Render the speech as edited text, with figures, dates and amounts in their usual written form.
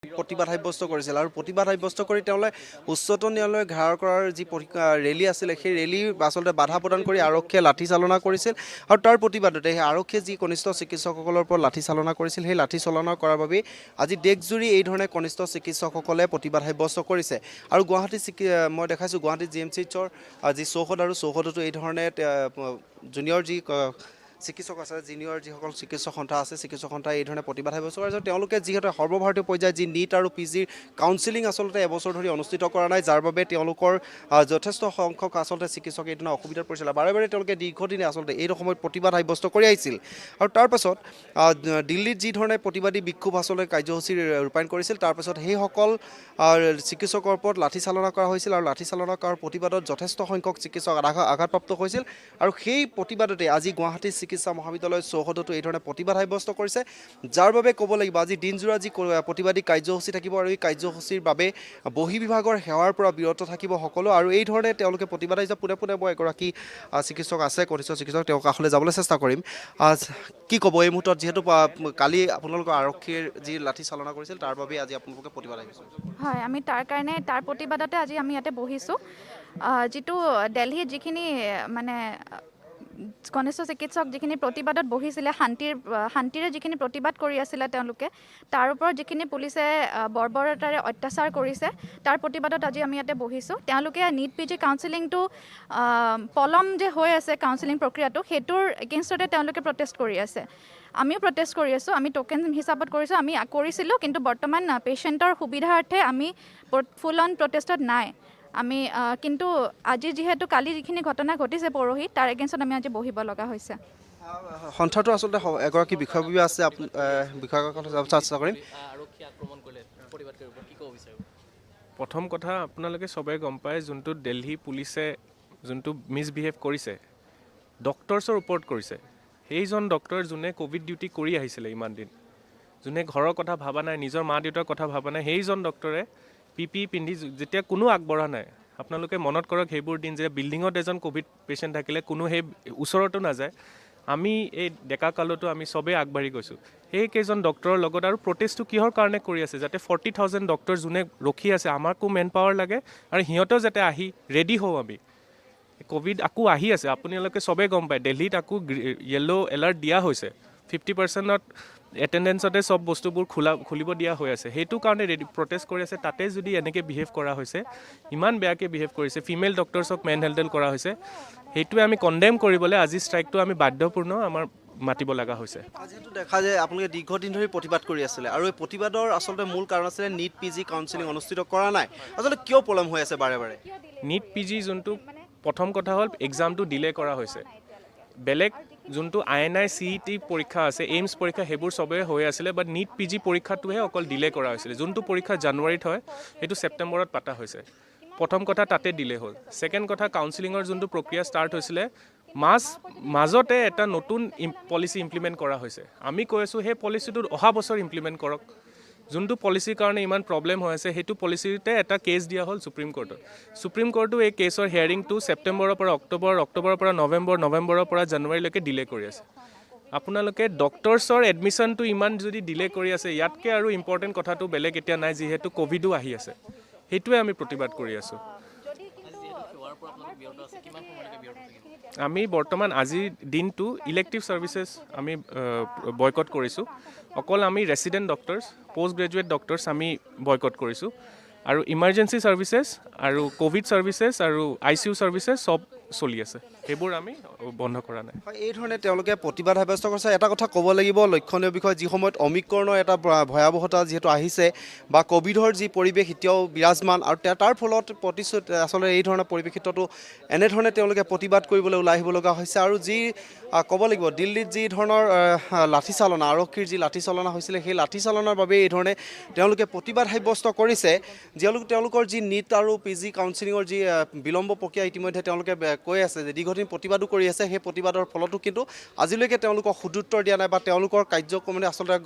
প্ৰতিবাদ সাব্যস্ত কৰিছিল আৰু প্ৰতিবাদ সাব্যস্ত কৰি তেওঁলোকে উচ্চতম ন্যায়ালয়ে ঘেৰাও কৰাৰ যি ৰেলী আছিলে সেই ৰেলী আচলতে বাধা প্ৰদান কৰি আৰক্ষীয়ে লাঠি চালনা কৰিছিল আৰু তাৰ প্ৰতিবাদতে সেই আৰক্ষীয়ে যি কনিষ্ঠ চিকিৎসকসকলৰ ওপৰত লাঠি চালনা কৰিছিল সেই লাঠি চালনা কৰাৰ বাবে আজি দেশজুৰি এই ধৰণে কনিষ্ঠ চিকিৎসকসকলে প্ৰতিবাদ সাব্যস্ত কৰিছে আৰু গুৱাহাটী মই দেখাইছোঁ গুৱাহাটী GMCHৰ যি চৌহদ আৰু চৌহদতো এই ধৰণে জুনিয়ৰ যি চিকিৎসক আছে জুনিয়ৰ যিসকল চিকিৎসক সন্থা আছে চিকিৎসক সন্থাই এই ধৰণে প্ৰতিবাদ সাব্যস্ত কৰিছে তেওঁলোকে যিহেতু সৰ্বভাৰতীয় পৰ্যায়ত যি নীট আৰু PGৰ কাউন্সিলিং আচলতে এবছৰ ধৰি অনুষ্ঠিত কৰা নাই যাৰ বাবে তেওঁলোকৰ যথেষ্ট সংখ্যক আচলতে চিকিৎসক এই ধৰণৰ অসুবিধাত পৰিছিল বাৰে বাৰে তেওঁলোকে দীৰ্ঘদিনে আচলতে এই সময়ত প্ৰতিবাদ সাব্যস্ত কৰি আহিছিল আৰু তাৰপাছত দিল্লীত যি ধৰণে প্ৰতিবাদী বিক্ষোভ আচলতে কাৰ্যসূচী ৰূপায়ণ কৰিছিল তাৰপাছত সেইসকল চিকিৎসকৰ ওপৰত লাঠি চালনা কৰা হৈছিল আৰু লাঠি চালনা কৰাৰ প্ৰতিবাদত যথেষ্ট সংখ্যক চিকিৎসক আঘাতপ্ৰাপ্ত হৈছিল আৰু সেই প্ৰতিবাদতে আজি গুৱাহাটী চিকিৎসা মহাবিদ্যালয় চৌহদতো এই ধৰণে প্ৰতিবাদ সাব্যস্ত কৰিছে যাৰ বাবে ক'ব লাগিব আজি দিনজোৰা যি প্ৰতিবাদী কাৰ্যসূচী থাকিব আৰু এই কাৰ্যসূচীৰ বাবে বহিঃবিভাগৰ সেৱাৰ পৰা বিৰত থাকিব সকলো আৰু এই ধৰণে তেওঁলোকে প্ৰতিবাদ আহিছে পোনে পোনে মই এগৰাকী চিকিৎসক আছে কনিষ্ঠ চিকিৎসক তেওঁৰ কাষলৈ যাবলৈ চেষ্টা কৰিম কি ক'ব এই মুহূৰ্তত যিহেতু কালি আপোনালোকৰ আৰক্ষীৰ যি লাঠি চালনা কৰিছিল তাৰ বাবে আজি আপোনালোকে প্ৰতিবাদ আহিছে হয় আমি তাৰ প্ৰতিবাদতে আজি আমি ইয়াতে বহিছোঁ যিটো দিল্লীত যিখিনি মানে কনিষ্ঠ চিকিৎসক যিখিনি প্ৰতিবাদত বহিছিলে শান্তিৰে যিখিনি প্ৰতিবাদ কৰি আছিলে তেওঁলোকে তাৰ ওপৰত যিখিনি পুলিচে বৰ্বৰতাৰে অত্যাচাৰ কৰিছে তাৰ প্ৰতিবাদত আজি আমি ইয়াতে বহিছোঁ তেওঁলোকে নীট PG কাউন্সিলিংটো পলম যে হৈ আছে কাউন্সিলিং প্ৰক্ৰিয়াটো সেইটোৰ এগেইনষ্টতে তেওঁলোকে প্ৰটেষ্ট কৰি আছে আমিও প্ৰটেষ্ট কৰি আছোঁ আমি টোকেন হিচাপত কৰিছোঁ আমি কৰিছিলোঁ কিন্তু বৰ্তমান পেচেণ্টৰ সুবিধাৰ্থে আমি ফুল অন প্ৰটেষ্টত নাই আমি কিন্তু আজি যিহেতু কালি যিখিনি ঘটনা ঘটিছে পৰহি তাৰ এগেইনষ্টত আমি আজি বহিব লগা হৈছে সন্থাটো আচলতে এগৰাকী বিষয়ববী আছে বিষয়ৰ কথা চেষ্টা কৰিম প্ৰথম কথা আপোনালোকে সবে গম পায় যোনটো দিল্লী পুলিচে যোনটো মিছবিহেভ কৰিছে ডক্টৰছৰ ওপৰত কৰিছে সেইজন ডক্টৰ যোনে কোভিড ডিউটি কৰি আহিছিলে ইমান দিন যোনে ঘৰৰ কথা ভাবা নাই নিজৰ মা দেউতাৰ কথা ভাবা নাই সেইজন ডক্টৰে PPE পিন্ধি যেতিয়া কোনো আগবঢ়া নাই আপোনালোকে মনত কৰক সেইবোৰ দিন যে বিল্ডিঙত এজন কোভিড পেচেণ্ট থাকিলে কোনো সেই ওচৰতো নাযায় আমি এই ডেকা কালতো আমি সবে আগবাঢ়ি গৈছোঁ সেইকেইজন ডক্টৰৰ লগত আৰু প্ৰটেষ্টটো কিহৰ কাৰণে কৰি আছে যাতে 40,000 ডক্টৰ যোনে ৰখি আছে আমাকো মেন পাৱাৰ লাগে আৰু সিহঁতেও যাতে আহি ৰেডি হওঁ আমি কোভিড আকৌ আহি আছে আপোনালোকে সবে গম পায় দিল্লীত আকৌ য়েল্লো এলাৰ্ট দিয়া হৈছে 50%ত এটেণ্ডেঞ্চতে সব বস্তুবোৰ খুলিব দিয়া হৈ আছে সেইটো কাৰণে প্ৰটেষ্ট কৰি আছে তাতে যদি এনেকৈ বিহেভ কৰা হৈছে ইমান বেয়াকৈ বিহেভ কৰিছে ফিমেল ডক্টৰছক মেন হেণ্ডেল কৰা হৈছে সেইটোৱে আমি কণ্ডেম কৰিবলৈ আজি ষ্ট্ৰাইকটো আমি বাধ্যপূৰ্ণ আমাৰ মাতিব লগা হৈছে যিহেতু দেখা যায় আপোনালোকে দীৰ্ঘদিন ধৰি প্ৰতিবাদ কৰি আছিলে আৰু এই প্ৰতিবাদৰ আচলতে মূল কাৰণ আছিলে নীট PG কাউন্সিলিং অনুষ্ঠিত কৰা নাই আচলতে কিয় পলম হৈ আছে বাৰে বাৰে নীট PG যোনটো প্ৰথম কথা হ'ল এক্সামটো ডিলে কৰা হৈছে বেলেগ যোনটো INI CET পৰীক্ষা আছে এইমছ পৰীক্ষা সেইবোৰ সবে হৈ আছিলে বাট নীট PG পৰীক্ষাটোহে অকল ডিলে কৰা হৈছিলে যোনটো পৰীক্ষা জানুৱাৰীত হয় সেইটো ছেপ্টেম্বৰত পাতা হৈছে প্ৰথম কথা তাতে ডিলে হ'ল ছেকেণ্ড কথা কাউন্সিলিঙৰ যোনটো প্ৰক্ৰিয়া ষ্টাৰ্ট হৈছিলে মাজতে এটা নতুন পলিচি ইমপ্লিমেণ্ট কৰা হৈছে আমি কৈ আছোঁ সেই পলিচিটো অহা বছৰ ইমপ্লিমেণ্ট কৰক যোনটো পলিচিৰ কাৰণে ইমান প্ৰব্লেম হৈ আছে সেইটো পলিচিতে এটা কেছ দিয়া হ'ল সুপ্ৰিম কোৰ্টো এই কেছৰ হিয়াৰিংটো ছেপ্টেম্বৰৰ পৰা অক্টোবৰৰ পৰা নৱেম্বৰৰ পৰা জানুৱাৰীলৈকে ডিলে কৰি আছে আপোনালোকে ডক্টৰছৰ এডমিশ্যনটো ইমান যদি ডিলে কৰি আছে ইয়াতকৈ আৰু ইম্পৰ্টেণ্ট কথাটো বেলেগ এতিয়া নাই যিহেতু কোভিডো আহি আছে সেইটোৱে আমি প্ৰতিবাদ কৰি আছোঁ আমি বৰ্তমান আজিৰ দিনটো ইলেক্টিভ ছাৰ্ভিচেছ আমি বয়কট কৰিছোঁ অকল আমি resident doctors post graduate doctors আমি বয়কট কৰিছোঁ আৰু ইমাৰ্জেঞ্চি ছাৰ্ভিচেছ আৰু কোভিড ছাৰ্ভিচেছ আৰু ICU ছাৰ্ভিচেছ সব চলি আছে সেইবোৰ আমি বন্ধ কৰা নাই এই ধৰণে তেওঁলোকে প্ৰতিবাদ সাব্যস্ত কৰিছে এটা কথা ক'ব লাগিব লক্ষণীয় বিষয় যি সময়ত অমিক্ৰণৰ এটা ভয়াৱহতা যিহেতু আহিছে বা কোভিডৰ যি পৰিৱেশ এতিয়াও বিৰাজমান আৰু তাৰ ফলত আচলতে এই ধৰণৰ পৰিৱেশিতটো এনেধৰণে তেওঁলোকে প্ৰতিবাদ কৰিবলৈ ওলাই আহিব লগা হৈছে আৰু যি ক'ব লাগিব দিল্লীত যি ধৰণৰ লাঠি চালনা আৰক্ষীৰ যি লাঠি চালনা হৈছিলে সেই লাঠি চালনাৰ বাবে এই ধৰণে তেওঁলোকে প্ৰতিবাদ সাব্যস্ত কৰিছে তেওঁলোকৰ যি নীট আৰু PG কাউন্সিলিঙৰ যি বিলম্ব প্ৰক্ৰিয়া ইতিমধ্যে তেওঁলোকে কৈ আছে যে দীৰ্ঘদিন প্ৰতিবাদো কৰি আছে সেই প্ৰতিবাদৰ ফলতো কিন্তু আজিলৈকে তেওঁলোকক সুদুত্তৰ দিয়া নাই বা তেওঁলোকৰ কাৰ্যক্ৰমে আচলতে